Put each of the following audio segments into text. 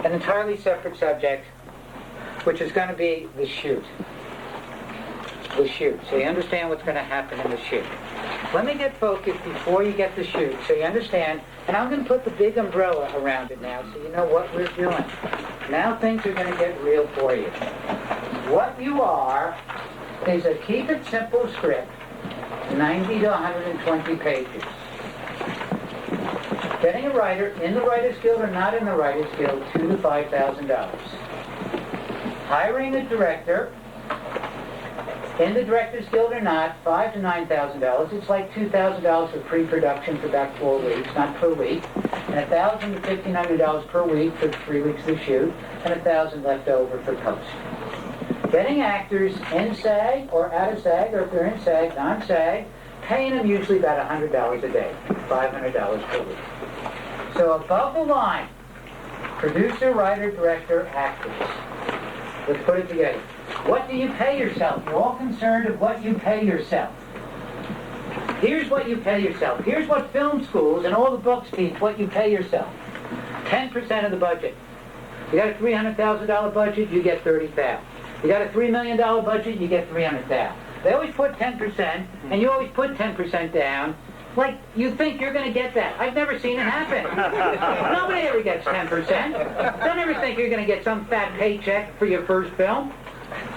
an entirely separate subject, which is going to be the shoot. The shoot. So you understand what's going to happen in the shoot. Let me get focused before you get the shoot, so you understand. And I'm going to put the big umbrella around it now, so you know what we're doing. Now things are going to get real for you. What you are is a keep it simple script, 90 to 120 pages. Getting a writer in the Writers Guild or not in the Writers Guild, $2,000 to $5,000. Hiring a director, in the Directors Guild or not, $5,000 to $9,000. It's like $2,000 for pre-production for about 4 weeks, not per week, and $1,000 to $1,500 per week for 3 weeks of the shoot, and $1,000 left over for post. Getting actors in SAG or out of SAG, or if they're in SAG, non-SAG, paying them usually about $100 a day, $500 per week. So above the line, producer, writer, director, actors. Let's put it together. What do you pay yourself? You're all concerned with what you pay yourself. Here's what you pay yourself. Here's what film schools and all the books teach what you pay yourself. 10% of the budget. You got a $300,000 budget, you get $30,000. You got a $3 million budget, you get $300,000. They always put 10%, and you always put 10% down, like you think you're going to get that. I've never seen it happen. Nobody ever gets 10%. Don't ever think you're going to get some fat paycheck for your first film.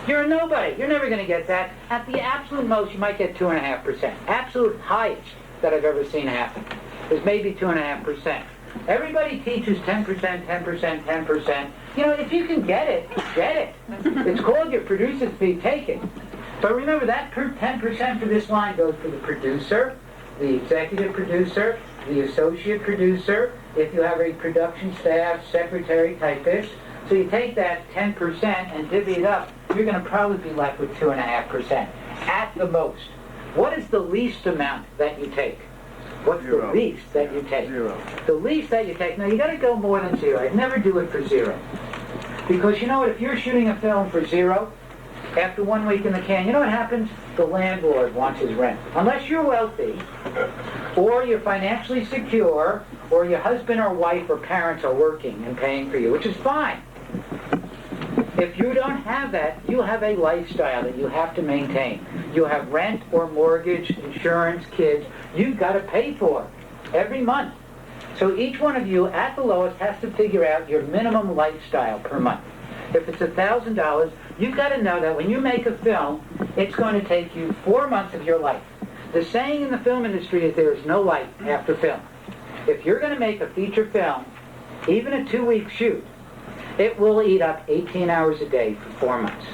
You're a nobody. You're never going to get that. At the absolute most, you might get 2.5%. Absolute highest that I've ever seen happen is maybe 2.5%. Everybody teaches 10%, 10%, 10%. You know, if you can get it, get it. It's called your producer's fee, take it. But remember, that 10% for this line goes for the producer, the executive producer, the associate producer, if you have a production staff, secretary, typist. So you take that 10% and divvy it up, you're going to probably be left with 2.5% at the most. What is the least amount that you take? What's Zero. The least that you take? Zero. The least that you take. Now you got to go more than zero. I'd never do it for zero. Because you know what, if you're shooting a film for zero, after 1 week in the can, you know what happens? The landlord wants his rent. Unless you're wealthy, or you're financially secure, or your husband or wife or parents are working and paying for you, which is fine. If you don't have that, you have a lifestyle that you have to maintain. You have rent or mortgage, insurance, kids, you've got to pay for every month. So each one of you, at the lowest, has to figure out your minimum lifestyle per month. If it's $1,000, you've got to know that when you make a film, it's going to take you 4 months of your life. The saying in the film industry is there is no life after film. If you're going to make a feature film, even a 2-week shoot, it will eat up 18 hours a day for 4 months.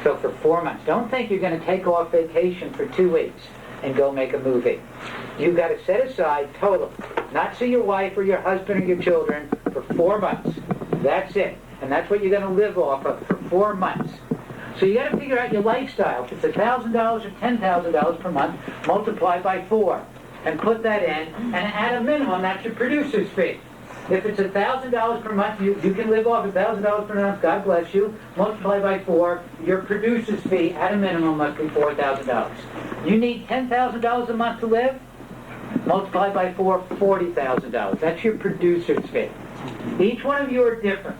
So for 4 months, don't think you're going to take off vacation for 2 weeks and go make a movie. You've got to set aside total, not see your wife or your husband or your children for 4 months. That's it. And that's what you're going to live off of for 4 months. So you got to figure out your lifestyle. If it's $1,000 or $10,000 per month, multiply by 4 and put that in, and at a minimum, that's your producer's fee. If it's $1,000 per month, you can live off $1,000 per month, God bless you, multiply by 4, your producer's fee at a minimum must be $4,000. You need $10,000 a month to live, multiply by 4, $40,000. That's your producer's fee. Each one of you are different.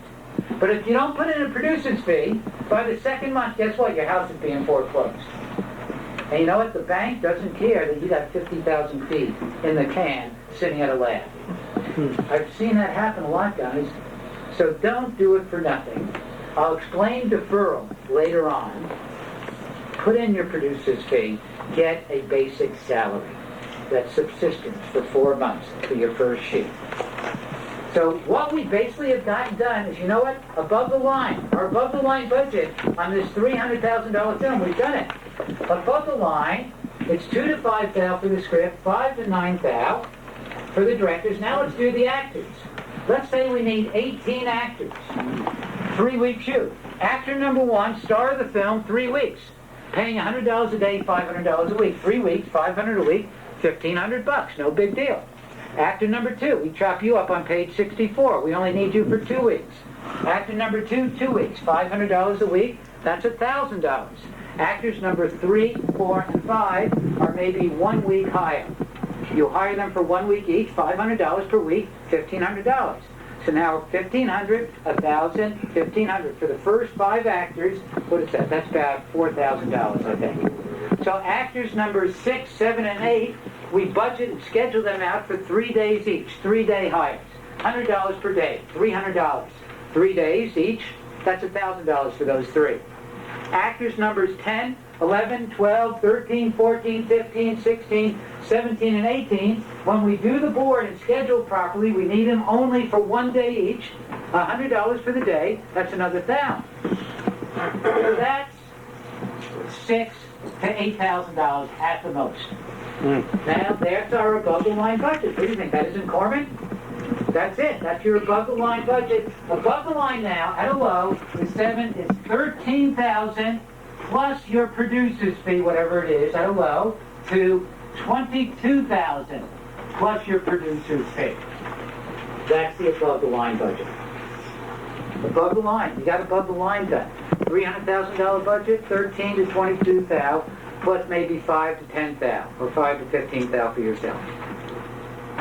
But if you don't put in a producer's fee, by the second month, guess what? Your house is being foreclosed. And you know what? The bank doesn't care that you got 50,000 feet in the can sitting at a lab. I've seen that happen a lot, guys. So don't do it for nothing. I'll explain deferral later on. Put in your producer's fee. Get a basic salary. That's subsistence for 4 months for your first shoot. So what we basically have gotten done is, you know what? Above the line, our above the line budget on this $300,000 film, we've done it. Above the line, it's $2,000 to $5,000 for the script, $5,000 to $9,000 for the directors. Now let's do the actors. Let's say we need 18 actors. 3-week shoot. Actor number 1, star of the film, 3 weeks. Paying $100 a day, $500 a week. 3 weeks, $500 a week, $1,500. No big deal. Actor number 2, we chop you up on page 64. We only need you for 2 weeks. Actor number 2, 2 weeks, $500 a week. That's $1,000. Actors number 3, 4, and 5 are maybe 1 week higher. You hire them for 1 week each, $500 per week, $1,500. So now 1,500, 1,000, 1,500 for the first 5 actors. What is that? That's about $4,000, I think. So actors numbers 6, 7, and 8, we budget and schedule them out for 3 days each, 3-day hires. $100 per day, $300. 3 days each, that's $1,000 for those 3. Actors numbers 10, 11, 12, 13, 14, 15, 16, 17, and 18, when we do the board and schedule properly, we need them only for 1 day each, $100 for the day, that's another $1,000. So that's $6,000 to $8,000 at the most. Now, that's our above-the-line budget. What do you think? That isn't Corman? That's it. That's your above-the-line budget. Above the line now, at a low, is $13,000 plus your producer's fee, whatever it is, at a low, to $22,000 plus your producer's fee. That's the above-the-line budget. Above the line. You got above the line done. $300,000 budget, $13,000 to $22,000, plus maybe $5,000 to $10,000, or $5,000 to $15,000 for yourself.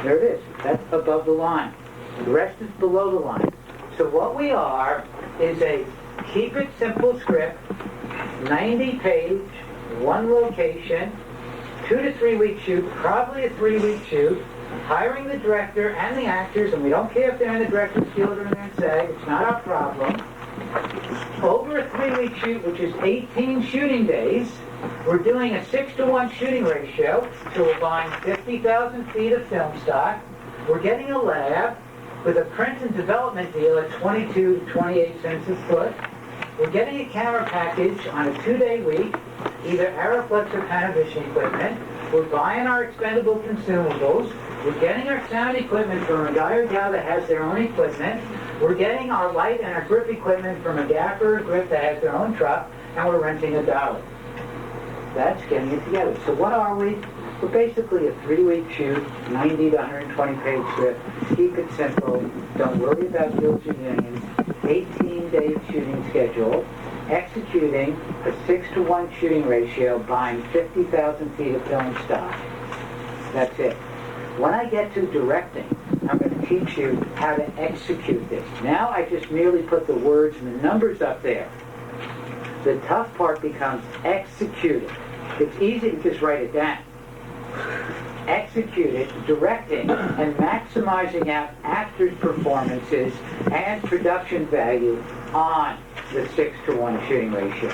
There it is. That's above the line. The rest is below the line. So what we are is a keep it simple script, 90-page, 1 location, 2 to 3 week shoot, probably a 3-week shoot, hiring the director and the actors, and we don't care if they're in the Director's Guild or in their SAG, it's not our problem. Over a 3-week shoot, which is 18 shooting days, we're doing a 6-to-1 shooting ratio, so we're buying 50,000 feet of film stock. We're getting a lab with a print and development deal at 22 to 28 cents a foot. We're getting a camera package on a 2-day week, either Aeroflex or Panavision equipment. We're buying our expendable consumables. We're getting our sound equipment from a guy or gal that has their own equipment. We're getting our light and our grip equipment from a gaffer or grip that has their own truck, and we're renting a dolly. That's getting it together. So what are we? We're basically a 3-week shoot, 90 to 120-page script. Keep it simple. Don't worry about guilds and unions. 18-day shooting schedule. Executing a 6-to-1 shooting ratio, buying 50,000 feet of film stock. That's it. When I get to directing, I'm going to teach you how to execute this. Now I just merely put the words and the numbers up there. The tough part becomes executing. It's easy to just write it down. Execute it, directing, and maximizing out actors' performances and production value on the 6-to-1 shooting ratio.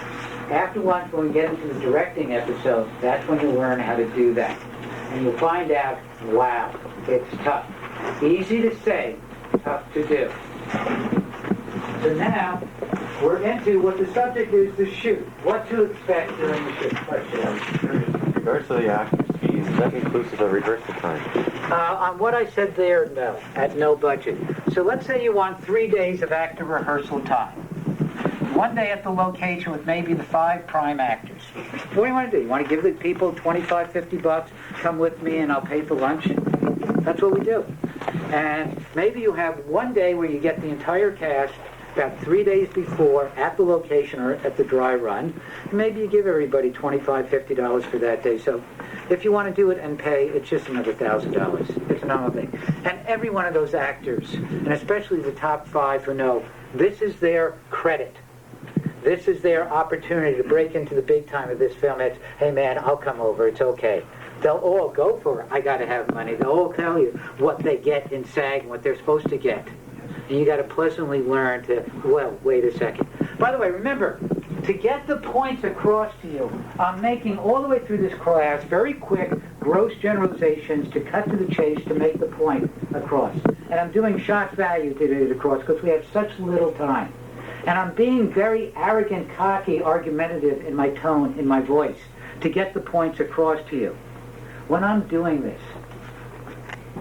Afterwards, when we get into the directing episode, that's when you'll learn how to do that. And you'll find out, wow, it's tough. Easy to say, tough to do. So now, we're into what the subject is, the shoot. What to expect during the shoot. In regards to the actor's fees, is that inclusive of rehearsal time? On what I said there, no, at no budget. So let's say you want 3 days of actor rehearsal time. 1 day at the location with maybe the 5 prime actors. What do you want to do? You want to give the people $25, $50, come with me and I'll pay for lunch? That's what we do. And maybe you have 1 day where you get the entire cast about 3 days before at the location or at the dry run. Maybe you give everybody $25, $50 for that day. So if you want to do it and pay, it's just another $1,000. It's a normal thing. And every one of those actors, and especially the top 5 who know, this is their credit. This is their opportunity to break into the big time of this film. It's, hey man, I'll come over, it's okay. They'll all go for it. I got to have money. They'll all tell you what they get in SAG and what they're supposed to get. And you got to pleasantly learn to, well, wait a second. By the way, remember, to get the points across to you, I'm making all the way through this class very quick, gross generalizations to cut to the chase to make the point across. And I'm doing shock value to get it across because we have such little time. And I'm being very arrogant, cocky, argumentative in my tone, in my voice, to get the points across to you. When I'm doing this,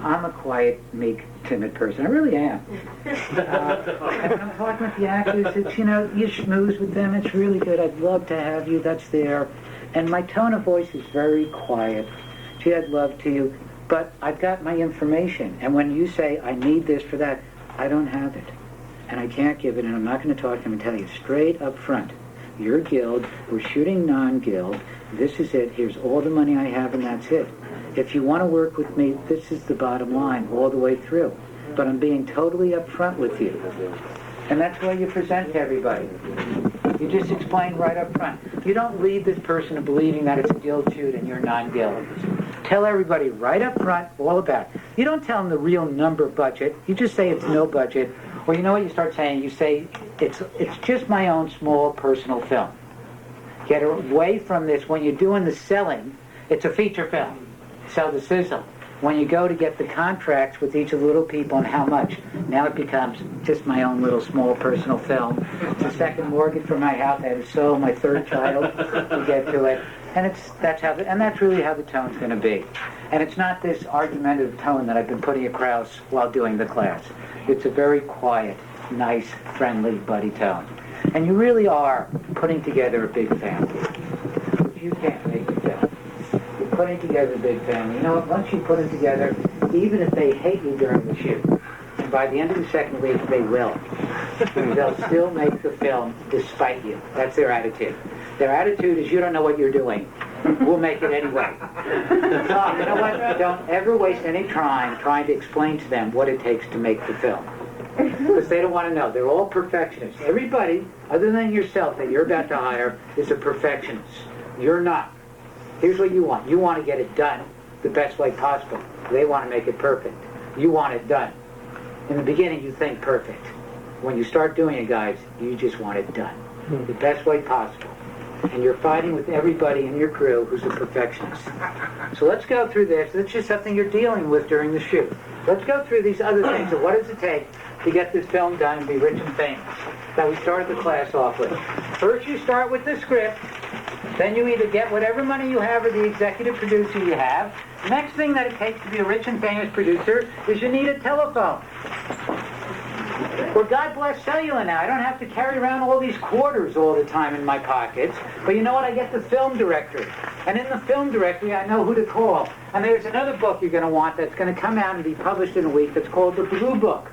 I'm a quiet, meek, timid person. I really am. And when I'm talking with the actors, it's, you schmooze with them. It's really good. I'd love to have you. That's there. And my tone of voice is very quiet. Gee, I'd love to you. But I've got my information. And when you say, I need this for that, I don't have it. And I can't give it, and I'm not going to talk to them and tell you straight up front. Your guild, we're shooting non-guild, this is it, here's all the money I have, and that's it. If you want to work with me, this is the bottom line all the way through. but I'm being totally upfront with you. And that's why you present to everybody. You just explain right up front. You don't lead this person to believing that it's a guild shoot and you're non-guild. Tell everybody right up front all about it. You don't tell them the real number budget. You just say it's no budget. Or you know what you start saying? You say, it's just my own small personal film. Get away from this. When you're doing the selling, it's a feature film. Sell the sizzle. When you go to get the contracts with each of the little people and how much, now it becomes just my own little small personal film. It's the second mortgage for my house. I had to sell my third child to get to it. And that's really how the tone's going to be. And it's not this argumentative tone that I've been putting across while doing the class. It's a very quiet, nice, friendly, buddy tone. And you really are putting together a big family. You can't make a film. You're putting together a big family. You know what? Once you put them together, even if they hate you during the shoot, and by the end of the second week, they will. They'll still make the film despite you. That's their attitude. Their attitude is, you don't know what you're doing. We'll make it anyway. So, you know what? Don't ever waste any time trying to explain to them what it takes to make the film. Because they don't want to know. They're all perfectionists. Everybody, other than yourself that you're about to hire, is a perfectionist. You're not. Here's what you want. You want to get it done the best way possible. They want to make it perfect. You want it done. In the beginning, you think perfect. When you start doing it, guys, you just want it done the best way possible. And you're fighting with everybody in your crew who's a perfectionist. So let's go through this. It's just something you're dealing with during the shoot. Let's go through these other things. So what does it take to get this film done and be rich and famous that we started the class off with? First, you start with the script. Then you either get whatever money you have or the executive producer you have. Next thing that it takes to be a rich and famous producer is you need a telephone. Well, God bless cellular now. I don't have to carry around all these quarters all the time in my pockets. But you know what? I get the film directory. And in the film directory, I know who to call. And there's another book you're going to want that's going to come out and be published in a week that's called the Blue Book.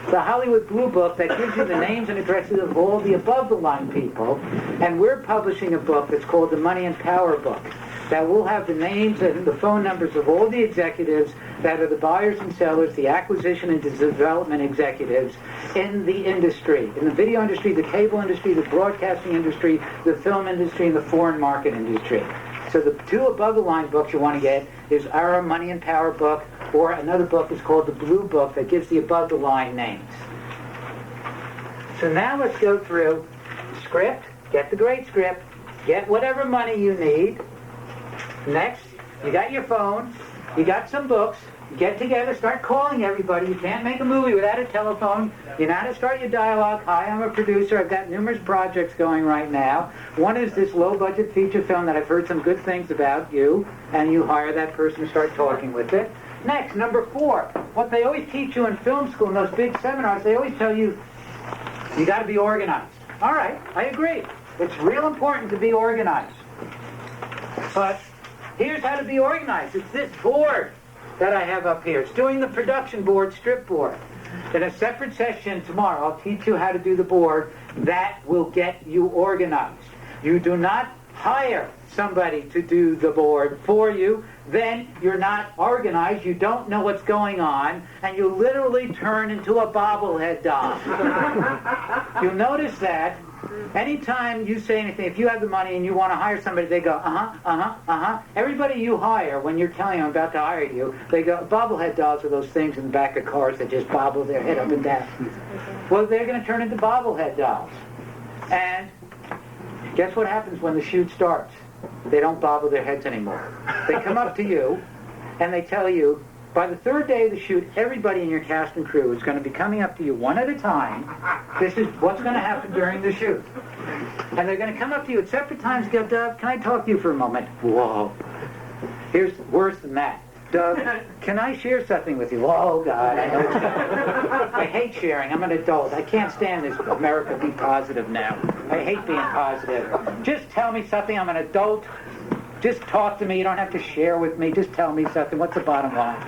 The Hollywood Blue Book that gives you the names and addresses of all the above-the-line people. And we're publishing a book that's called the Money and Power Book that will have the names and the phone numbers of all the executives that are the buyers and sellers, the acquisition and development executives in the industry, in the video industry, the cable industry, the broadcasting industry, the film industry, and the foreign market industry. So the two above-the-line books you want to get is our Money and Power book, or another book is called the Blue Book that gives the above-the-line names. So now let's go through script, get the great script, get whatever money you need. Next, you got your phone, you got some books, get together, start calling everybody. You can't make a movie without a telephone. You know how to start your dialogue. Hi, I'm a producer. I've got numerous projects going right now. One is this low-budget feature film that I've heard some good things about you, and you hire that person to start talking with it. Next, number 4, what they always teach you in film school, in those big seminars, they always tell you, you got to be organized. All right, I agree. It's real important to be organized. But here's how to be organized. It's this board that I have up here. It's doing the production board, strip board. In a separate session tomorrow, I'll teach you how to do the board. That will get you organized. You do not hire somebody to do the board for you. Then you're not organized. You don't know what's going on. And you literally turn into a bobblehead doll. You'll notice that anytime you say anything, if you have the money and you want to hire somebody, they go, Everybody you hire, when you're telling them I'm about to hire you, they go, bobblehead dolls are those things in the back of cars that just bobble their head up and down. Well, they're going to turn into bobblehead dolls. And guess what happens when the shoot starts? They don't bobble their heads anymore. They come up to you and they tell you, by the third day of the shoot, everybody in your cast and crew is going to be coming up to you one at a time. This is what's going to happen during the shoot. And they're going to come up to you at separate times and go, Doug, can I talk to you for a moment? Whoa. Here's worse than that. Doug, can I share something with you? Oh, God, I know it's bad. I hate sharing. I'm an adult. I can't stand this America be positive now. I hate being positive. Just tell me something. I'm an adult. Just talk to me. You don't have to share with me. Just tell me something. What's the bottom line?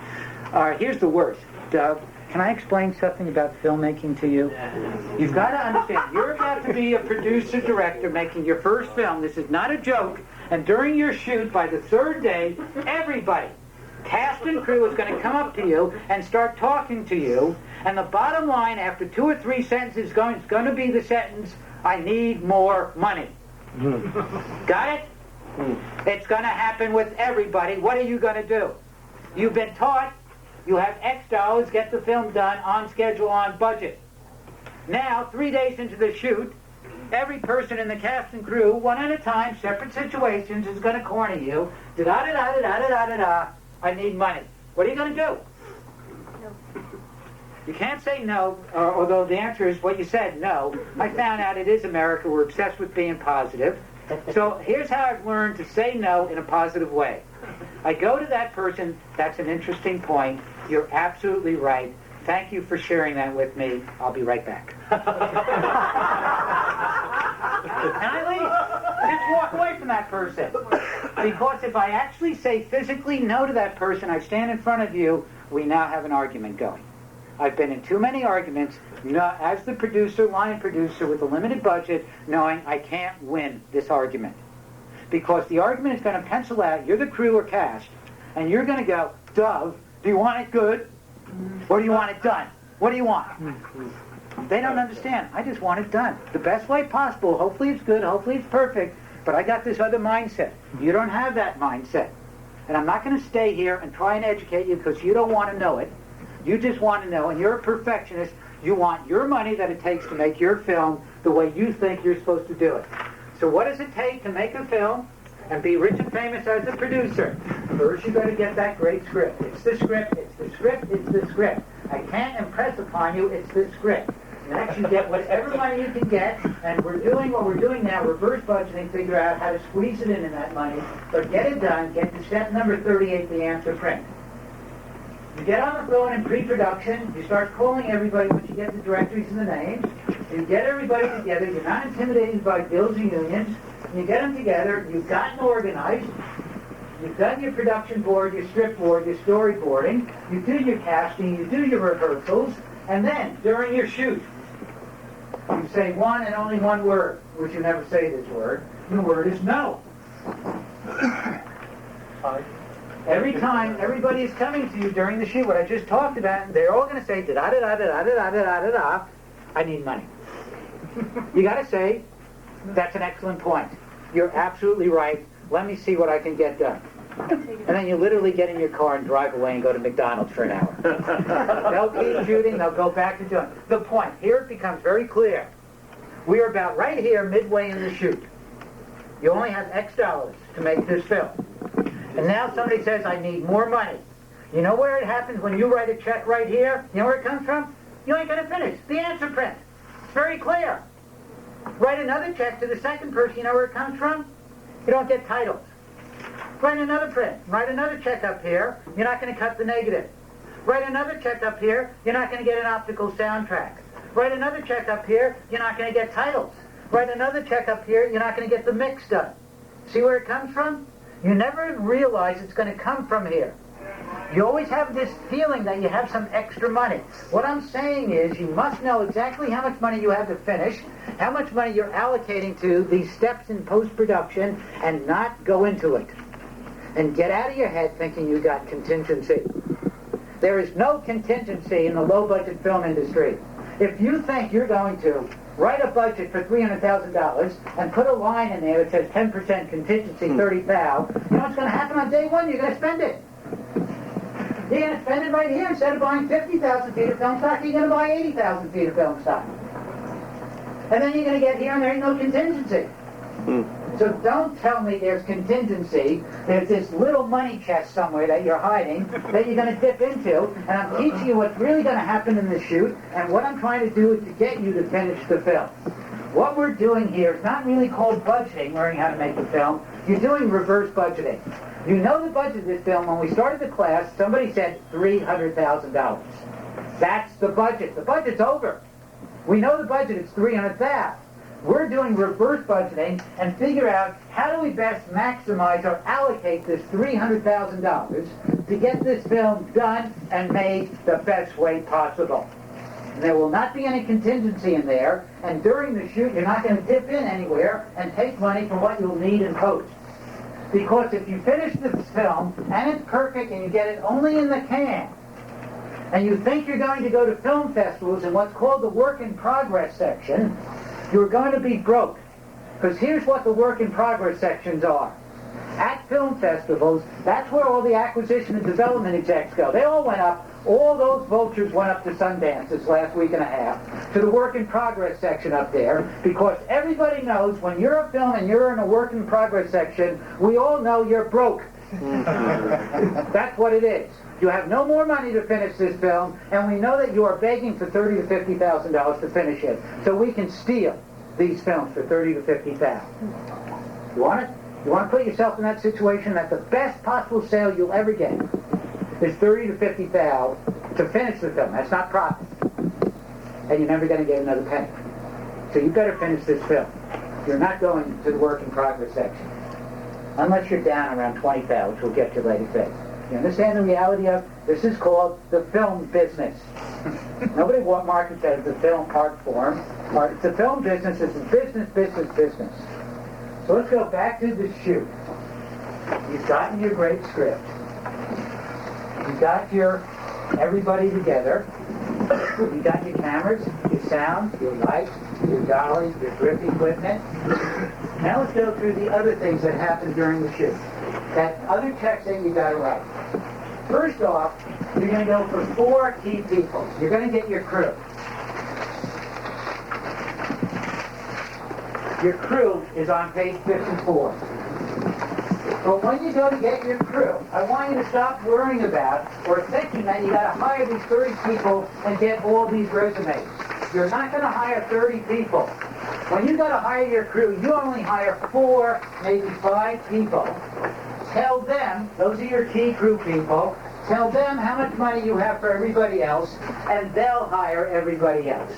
All right, here's the worst. Doug, can I explain something about filmmaking to you? You've got to understand, you're about to be a producer, director, making your first film. This is not a joke. And during your shoot, by the third day, everybody Cast and crew is going to come up to you and start talking to you, and the bottom line after 2 or 3 sentences is going to be the sentence, I need more money. Got it? It's going to happen with everybody. What are you going to do? You've been taught you have X dollars, get the film done, on schedule, on budget. Now, 3 days into the shoot, every person in the cast and crew, one at a time, separate situations, is going to corner you. Da-da-da-da-da-da-da-da. I need money. What are you going to do? No. You can't say no, although the answer is what you said, no. I found out it is America. We're obsessed with being positive. So here's how I've learned to say no in a positive way. I go to that person, that's an interesting point. You're absolutely right. Thank you for sharing that with me. I'll be right back. And I leave. Just walk away from that person. Because if I actually say physically no to that person, I stand in front of you, we now have an argument going. I've been in too many arguments, as the producer, line producer, with a limited budget, knowing I can't win this argument. Because the argument is going to pencil out, you're the crew or cast, and you're going to go, Dove, do you want it good? Or do you want it done? What do you want? They don't understand. I just want it done. The best way possible. Hopefully it's good. Hopefully it's perfect. But I got this other mindset. You don't have that mindset. And I'm not going to stay here and try and educate you because you don't want to know it. You just want to know. And you're a perfectionist. You want your money that it takes to make your film the way you think you're supposed to do it. So what does it take to make a film and be rich and famous as a producer? First, you got to get that great script. It's the script, it's the script, it's the script. I can't impress upon you, it's the script. Next, you get whatever money you can get, and we're doing what we're doing now, reverse budgeting, figure out how to squeeze it in that money, but get it done, get to step number 38, the answer print. You get on the phone in pre-production, you start calling everybody once you get the directories and the names, you get everybody together, you're not intimidated by bills or unions, you get them together, you've gotten organized, you've done your production board, your script board, your storyboarding, you do your casting, you do your rehearsals, and then, during your shoot, you say one and only one word, which you never say this word, and the word is no. Every time everybody is coming to you during the shoot, what I just talked about, they're all going to say, da-da-da-da-da-da-da-da-da, I need money. You got to say, that's an excellent point. You're absolutely right. Let me see what I can get done. And then you literally get in your car and drive away and go to McDonald's for an hour. They'll keep shooting, they'll go back to doing it. The point, here it becomes very clear. We are about right here, midway in the shoot. You only have X dollars to make this film. And now somebody says, I need more money. You know where it happens when you write a check right here? You know where it comes from? You ain't going to finish. The answer print. It's very clear. Write another check to the second person. You know where it comes from? You don't get titles. Write another print. Write another check up here. You're not going to cut the negative. Write another check up here. You're not going to get an optical soundtrack. Write another check up here. You're not going to get titles. Write another check up here. You're not going to get the mix done. See where it comes from? You never realize it's going to come from here. You always have this feeling that you have some extra money. What I'm saying is you must know exactly how much money you have to finish, how much money you're allocating to these steps in post-production, and not go into it. And get out of your head thinking you got contingency. There is no contingency in the low-budget film industry. If you think you're going to write a budget for $300,000 and put a line in there that says 10% contingency, $30,000, you know what's going to happen on day one? You're going to spend it. You're going to spend it right here. Instead of buying 50,000 feet of film stock, you're going to buy 80,000 feet of film stock. And then you're going to get here and there ain't no contingency. So don't tell me there's contingency. There's this little money chest somewhere that you're hiding that you're going to dip into, and I'm teaching you what's really going to happen in the shoot, and what I'm trying to do is to get you to finish the film. What we're doing here is not really called budgeting, learning how to make a film. You're doing reverse budgeting. You know the budget of this film. When we started the class, somebody said $300,000. That's the budget. The budget's over. We know the budget is $300,000. We're doing reverse budgeting and figure out how do we best maximize or allocate this $300,000 to get this film done and made the best way possible. And there will not be any contingency in there, and during the shoot you're not going to dip in anywhere and take money for what you'll need in post. Because if you finish this film and it's perfect and you get it only in the can, and you think you're going to go to film festivals in what's called the work in progress section, you're going to be broke. Because here's what the work in progress sections are. At film festivals, that's where all the acquisition and development execs go. They all went up, all those vultures went up to Sundance this last week and a half, to the work in progress section up there, because everybody knows when you're a film and you're in a work in progress section, we all know you're broke. That's what it is. You have no more money to finish this film, and we know that you are begging for $30,000 to $50,000 to finish it, so we can steal these films for $30,000 to $50,000. You want it? You want to put yourself in that situation that the best possible sale you'll ever get is $30,000 to $50,000 to finish the film. That's not profit, and you're never going to get another penny. So you better finish this film. You're not going to the work in progress section, unless you're down around $20,000, which will get you later phase. You understand the reality of this is called the film business. Nobody markets that as the film art form. It's the film business. It's business. So let's go back to the shoot. You've gotten your great script. You've got your everybody together. You've got your cameras, your sound, your lights, your dollies, your grip equipment. Now let's go through the other things that happen during the shoot. That other checks that you got to write. First off, you're going to go for 4 key people. You're going to get your crew. Your crew is on page 54. But when you go to get your crew, I want you to stop worrying about or thinking that you got to hire these 30 people and get all these resumes. You're not going to hire 30 people. When you got to hire your crew, you only hire 4, maybe 5 people. Tell them, those are your key crew people, tell them how much money you have for everybody else, and they'll hire everybody else.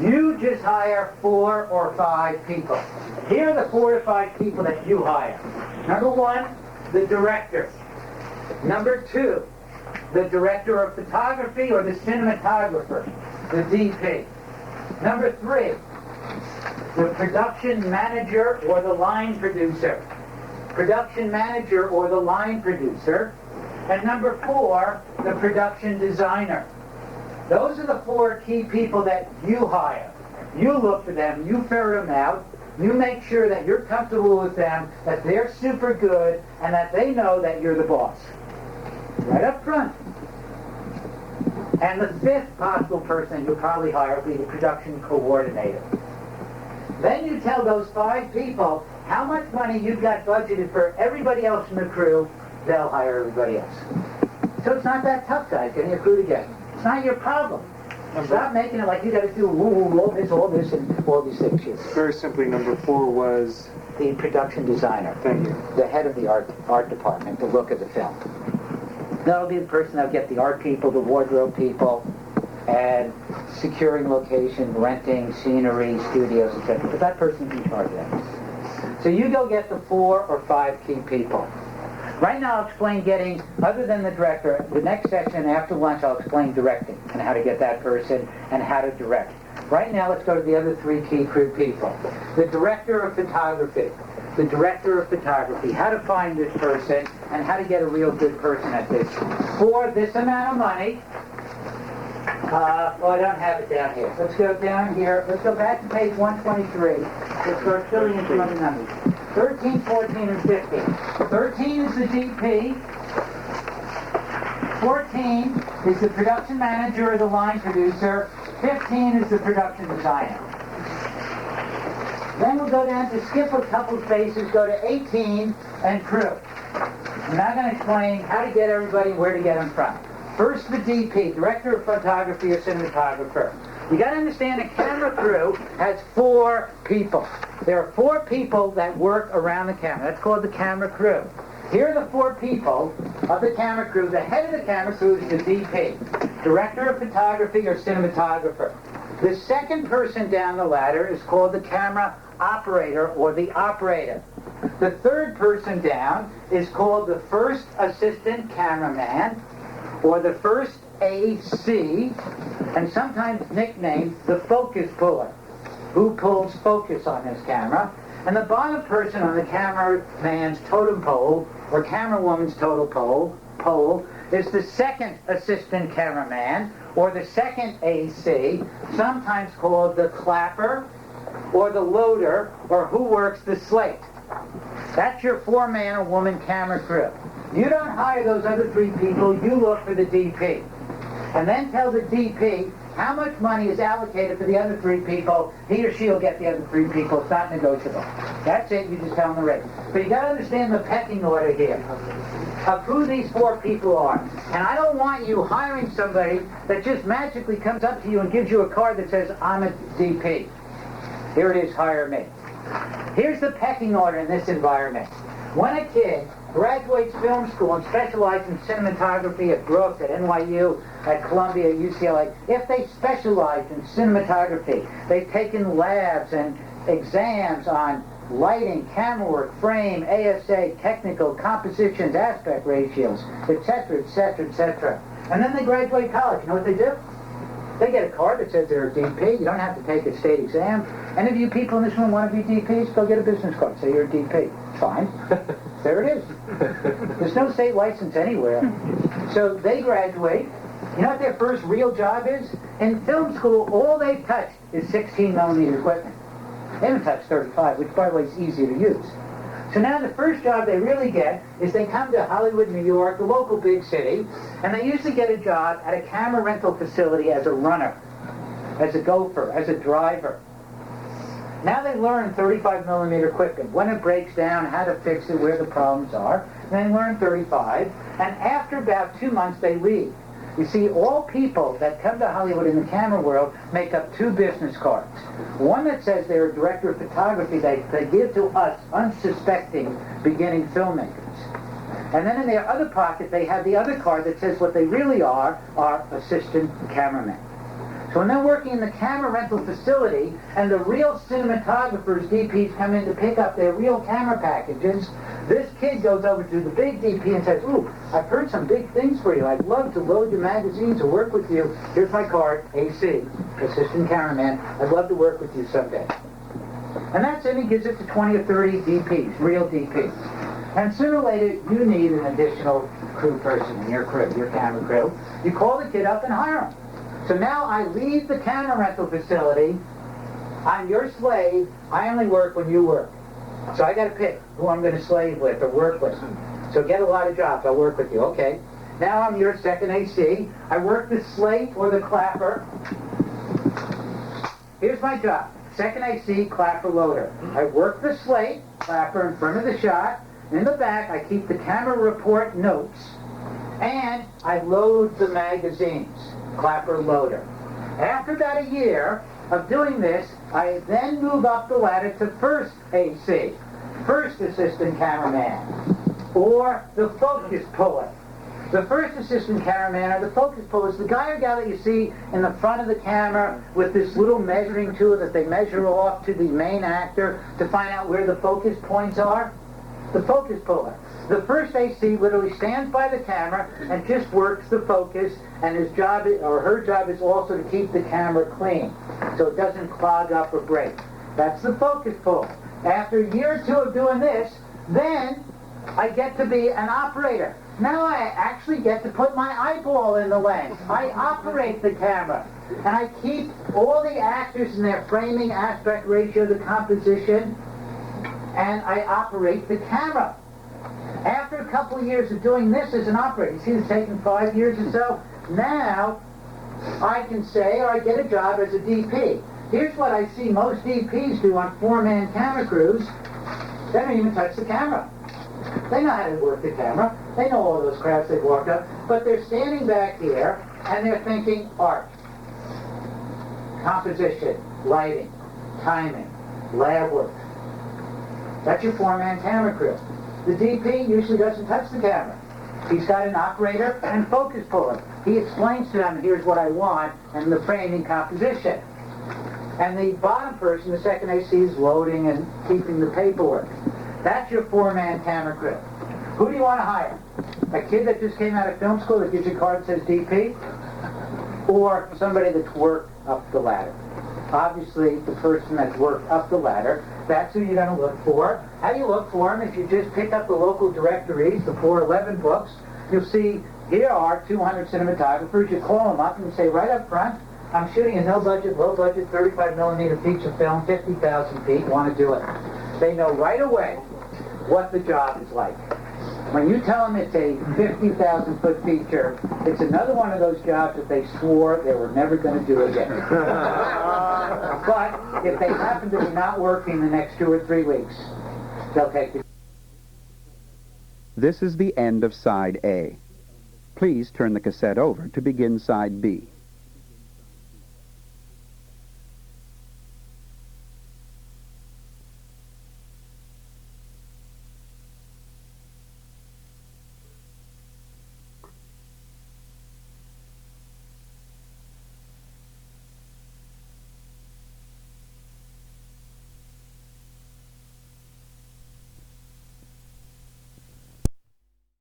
You just hire 4 or 5 people. Here are the 4 to 5 people that you hire. Number 1, the director. Number 2, the director of photography or the cinematographer, the DP. Number 3, the production manager or the line producer. Production manager or the line producer. And number 4, the production designer. Those are the 4 key people that you hire. You look for them, you ferret them out, you make sure that you're comfortable with them, that they're super good, and that they know that you're the boss. Right up front. And the 5th possible person you'll probably hire will be the production coordinator. Then you tell those 5 people how much money you've got budgeted for everybody else in the crew, they'll hire everybody else. So it's not that tough, guys, getting a crew together. It's not your problem. Stop making it like you got to do all this, and all these things here. Very simply, number 4 was The production designer. Thank you. The head of the art department, the look of the film. That'll be the person that'll get the art people, the wardrobe people, and securing location, renting, scenery, studios, etc. But that person's in charge of that. So you go get the 4 or 5 key people. Right now I'll explain getting, other than the director, the next section after lunch I'll explain directing and how to get that person and how to direct. Right now let's go to the other 3 key crew people. The director of photography. The director of photography. How to find this person and how to get a real good person at this. For this amount of money, well, I don't have it down here. Let's go down here. Let's go back to page 123. Let's start filling in some other numbers. 13, 14, and 15. 13 is the DP. 14 is the production manager or the line producer. 15 is the production designer. Then we'll go down to skip a couple spaces, go to 18 and crew. I'm now going to explain how to get everybody, where to get them from. First, the DP, director of photography or cinematographer. You got to understand a camera crew has 4 people. There are 4 people that work around the camera. That's called the camera crew. Here are the 4 people of the camera crew. The head of the camera crew is the DP, director of photography or cinematographer. The second person down the ladder is called the camera operator or the operator. The third person down is called the first assistant cameraman or the first AC, and sometimes nicknamed the focus puller, who pulls focus on this camera. And the bottom person on the cameraman's totem pole, or camerawoman's totem pole is the second assistant cameraman, or the second AC, sometimes called the clapper, or the loader, or who works the slate. That's your 4-man or woman camera crew. You don't hire those other 3 people, you look for the DP. And then tell the DP how much money is allocated for the other 3 people. He or she will get the other 3 people. It's not negotiable. That's it. You just tell them the rate. But you got to understand the pecking order here of who these 4 people are. And I don't want you hiring somebody that just magically comes up to you and gives you a card that says, I'm a DP. Here it is, hire me. Here's the pecking order in this environment. When a kid graduates film school and specializes in cinematography at Brooks, at NYU, at Columbia, at UCLA, if they specialize in cinematography, they've taken labs and exams on lighting, camera work, frame, ASA, technical, compositions, aspect ratios, etc., etc., etc. And then they graduate college. You know what they do? They get a card that says they're a DP. You don't have to take a state exam. Any of you people in this room want to be DPs? Go get a business card. Say you're a DP. It's fine. There it is. There's no state license anywhere. So they graduate. You know what their first real job is? In film school, all they've touched is 16 millimeter equipment. They haven't touched 35, which by the way is easier to use. So now the first job they really get is they come to Hollywood, New York, the local big city, and they usually get a job at a camera rental facility as a runner, as a gopher, as a driver. Now they learn 35 millimeter equipment, when it breaks down, how to fix it, where the problems are. And they learn 35, and after about 2 months they leave. You see, all people that come to Hollywood in the camera world make up 2 business cards. One that says they're a director of photography they give to us unsuspecting beginning filmmakers. And then in their other pocket they have the other card that says what they really are assistant cameramen. So when they're working in the camera rental facility and the real cinematographers, DPs, come in to pick up their real camera packages, this kid goes over to the big DP and says, ooh, I've heard some big things for you. I'd love to load your magazines or work with you. Here's my card, AC, assistant cameraman. I'd love to work with you someday. And that's it. He gives it to 20 or 30 DPs, real DPs. And sooner or later, you need an additional crew person in your crew, your camera crew. You call the kid up and hire him. So now I leave the camera rental facility. I'm your slave. I only work when you work. So I got to pick who I'm going to slave with or work with. So get a lot of jobs. I'll work with you. Okay. Now I'm your second AC. I work the slate or the clapper. Here's my job. Second AC, clapper, loader. I work the slate, clapper in front of the shot. In the back, I keep the camera report notes. And I load the magazines. Clapper, loader. After about a year of doing this, I then move up the ladder to first AC, first assistant cameraman, or the focus puller. The first assistant cameraman or the focus puller is the guy or gal that you see in the front of the camera with this little measuring tool that they measure off to the main actor to find out where the focus points are. The focus puller. The first AC literally stands by the camera and just works the focus, and his job or her job is also to keep the camera clean so it doesn't clog up or break. That's the focus puller. After a year or 2 of doing this, then I get to be an operator. Now I actually get to put my eyeball in the lens. I operate the camera. And I keep all the actors in their framing, aspect ratio, the composition, and I operate the camera. After a couple of years of doing this as an operator, you see it's taken 5 years or so, now I can say, or I get a job as a DP. Here's what I see most DPs do on 4-man camera crews. They don't even touch the camera. They know how to work the camera. They know all those crafts they've walked up, but they're standing back here and they're thinking art, composition, lighting, timing, lab work. That's your 4-man camera crew. The DP usually doesn't touch the camera. He's got an operator and focus puller. He explains to them, here's what I want, and the framing composition. And the bottom person, the second AC, is loading and keeping the paperwork. That's your 4-man camera crew. Who do you want to hire? A kid that just came out of film school that gives you a card that says DP? Or somebody that's worked up the ladder? obviously the person that's worked up the ladder. That's who you're going to look for. How you look for them is you just pick up the local directories, the 411 books. You'll see here are 200 cinematographers. You call them up and you say right up front, I'm shooting a no-budget, low-budget, 35-millimeter feature film, 50,000 feet, want to do it. They know right away what the job is like. When you tell them it's a 50,000-foot feature, it's another one of those jobs that they swore they were never going to do again. But if they happen to be not working the next 2 or 3 weeks, they'll take the... This is the end of side A. Please turn the cassette over to begin side B.